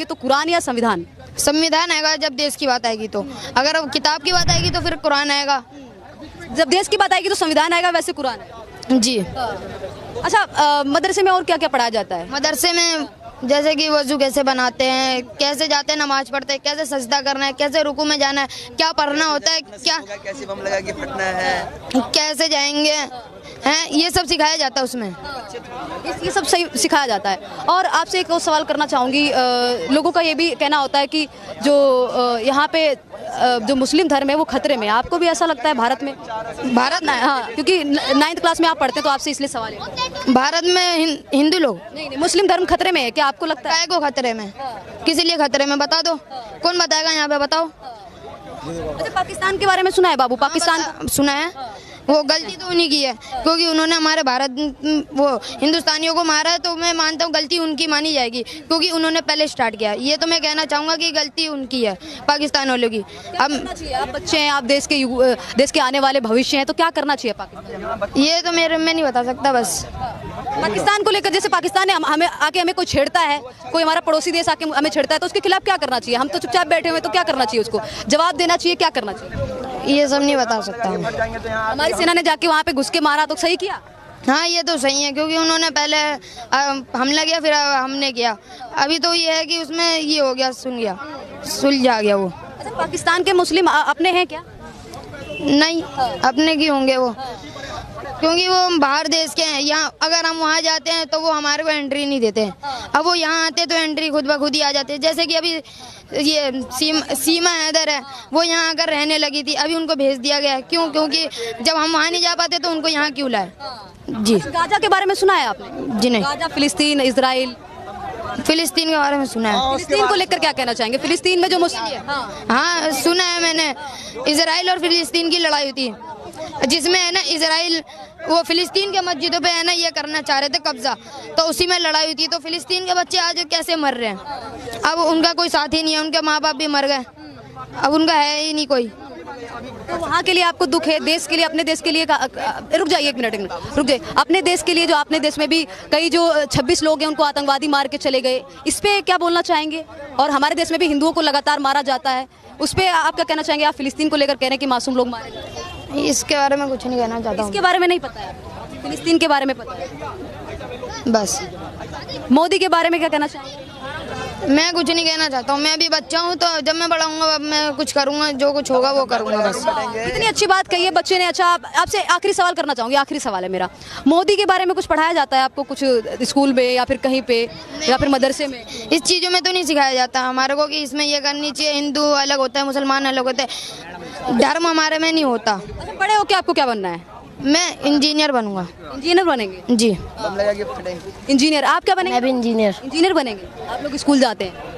आएगी तो कुरान या संविधान? संविधान आएगा जब देश की बात आएगी तो, अगर अब किताब की बात आएगी तो फिर कुरान आएगा। जब देश की बात आएगी तो संविधान आएगा, वैसे कुरान है। जी। अच्छा, मदरसे में और क्या क्या पढ़ाया जाता है? मदरसे में जैसे कि वजू कैसे बनाते हैं, कैसे जाते हैं नमाज पढ़ते हैं, कैसे सजदा करना है, कैसे रुकू में जाना है, क्या पढ़ना होता है, क्या कैसे बम लगा के फटना है, कैसे जाएंगे हैं, ये सब सिखाया जाता है उसमें। ये सब सही सिखाया जाता है। और आपसे एक और सवाल करना चाहूँगी, लोगों का ये भी कहना होता है कि जो यहाँ पे जो मुस्लिम धर्म है वो खतरे में है। आपको भी ऐसा लगता है भारत में? भारत में, हाँ, क्योंकि 9th क्लास में आप पढ़ते हैं तो आपसे इसलिए सवाल है। भारत में हिंदू लोग नहीं, मुस्लिम धर्म खतरे में है, क्या आपको लगता है? काय को खतरे में, किस लिए खतरे में, बता दो, कौन बताएगा यहाँ पे, बताओ। अच्छा, पाकिस्तान के बारे में सुना है बाबू? पाकिस्तान सुना है, वो गलती तो उन्हीं की है क्योंकि उन्होंने हमारे भारत वो हिंदुस्तानियों को मारा है, तो मैं मानता हूँ गलती उनकी मानी जाएगी क्योंकि उन्होंने पहले स्टार्ट किया। ये तो मैं कहना चाहूँगा कि गलती उनकी है, पाकिस्तान वालों की। अब आप बच्चे हैं, आप देश के आने वाले भविष्य हैं, तो क्या करना चाहिए पाकिस्तान? ये तो मैं नहीं बता सकता। बस पाकिस्तान को लेकर, जैसे पाकिस्तान ने हमें कोई छेड़ता है, कोई हमारा पड़ोसी देश आके हमें छेड़ता है, तो उसके खिलाफ क्या करना चाहिए? हम तो चुपचाप बैठे हुए, तो क्या करना चाहिए? उसको जवाब देना चाहिए, क्या करना चाहिए? ये सब नहीं बता सकता हूँ। हमारी सेना ने जाके वहाँ पे घुस के मारा तो सही किया? हाँ, ये तो सही है क्योंकि उन्होंने पहले हमला किया, फिर हमने किया। अभी तो ये है कि उसमें ये हो गया, सुलझा गया वो। अच्छा, पाकिस्तान के मुस्लिम अपने हैं क्या? नहीं, अपने की होंगे वो, क्योंकि वो बाहर देश के हैं। यहाँ अगर हम वहाँ जाते हैं तो वो हमारे को एंट्री नहीं देते हैं। अब वो यहाँ आते तो एंट्री खुद ब खुद ही आ जाते हैं। जैसे कि अभी ये सीमा हैदर है, वो यहाँ आकर रहने लगी थी, अभी उनको भेज दिया गया है। क्यों? क्योंकि जब हम वहाँ नहीं जा पाते तो उनको यहाँ क्यों लाए। जी। गाजा के बारे में सुना है आपने? जी नहीं। गाजा, फिलिस्तीन, इजराइल। फिलिस्तीन के बारे में सुना है। फिलिस्तीन को लेकर क्या कहना चाहेंगे? फिलिस्तीन में जो मुस्लिम, हाँ सुना है मैंने, इजराइल और फिलिस्तीन की लड़ाई हुई थी, जिसमें है ना इजराइल वो फिलिस्तीन के मस्जिदों पे है ना ये करना चाह रहे थे कब्जा, तो उसी में लड़ाई हुई थी। तो फिलिस्तीन के बच्चे आज कैसे मर रहे हैं? अब उनका कोई साथी नहीं है, उनके माँ बाप भी मर गए, अब उनका है ही नहीं कोई। तो वहाँ के लिए आपको दुख है, देश के लिए, अपने देश के लिए रुक जाइए एक मिनट रुक जाइए। अपने देश के लिए, जो अपने देश में भी कई जो 26 लोग हैं उनको आतंकवादी मार के चले गए, इस पे क्या बोलना चाहेंगे? और हमारे देश में भी हिंदुओं को लगातार मारा जाता है, उस पर आप क्या कहना चाहेंगे? आप फिलिस्तीन को लेकर कह रहे हैं कि मासूम लोग मारे जाते हैं। इसके बारे में कुछ नहीं कहना चाहता हूँ। इसके बारे में नहीं पता है? फिलिस्तीन के बारे में पता है बस। मोदी के बारे में क्या कहना चाहेंगे? मैं कुछ नहीं कहना चाहता हूँ, मैं अभी बच्चा हूँ, तो जब मैं बड़ा हूँगा मैं कुछ करूँगा, जो कुछ होगा वो करूँगा बस। इतनी अच्छी बात कही है बच्चे ने। अच्छा, आपसे आखिरी सवाल करना चाहूँगी, आखिरी सवाल है मेरा। मोदी के बारे में कुछ पढ़ाया जाता है आपको, कुछ स्कूल में या फिर कहीं पे या फिर मदरसे में? इस चीज़ों में तो नहीं सिखाया जाता हमारे को कि इसमें ये करनी चाहिए। हिंदू अलग होता है, मुसलमान अलग होते हैं, धर्म हमारे में नहीं होता। अच्छा, बड़े होके आपको क्या बनना है? मैं इंजीनियर बनूंगा। इंजीनियर बनेंगे? जी। बम लगा के फटेंगे। इंजीनियर। आप क्या बनेंगे? मैं भी इंजीनियर। इंजीनियर बनेंगे। आप लोग स्कूल जाते हैं?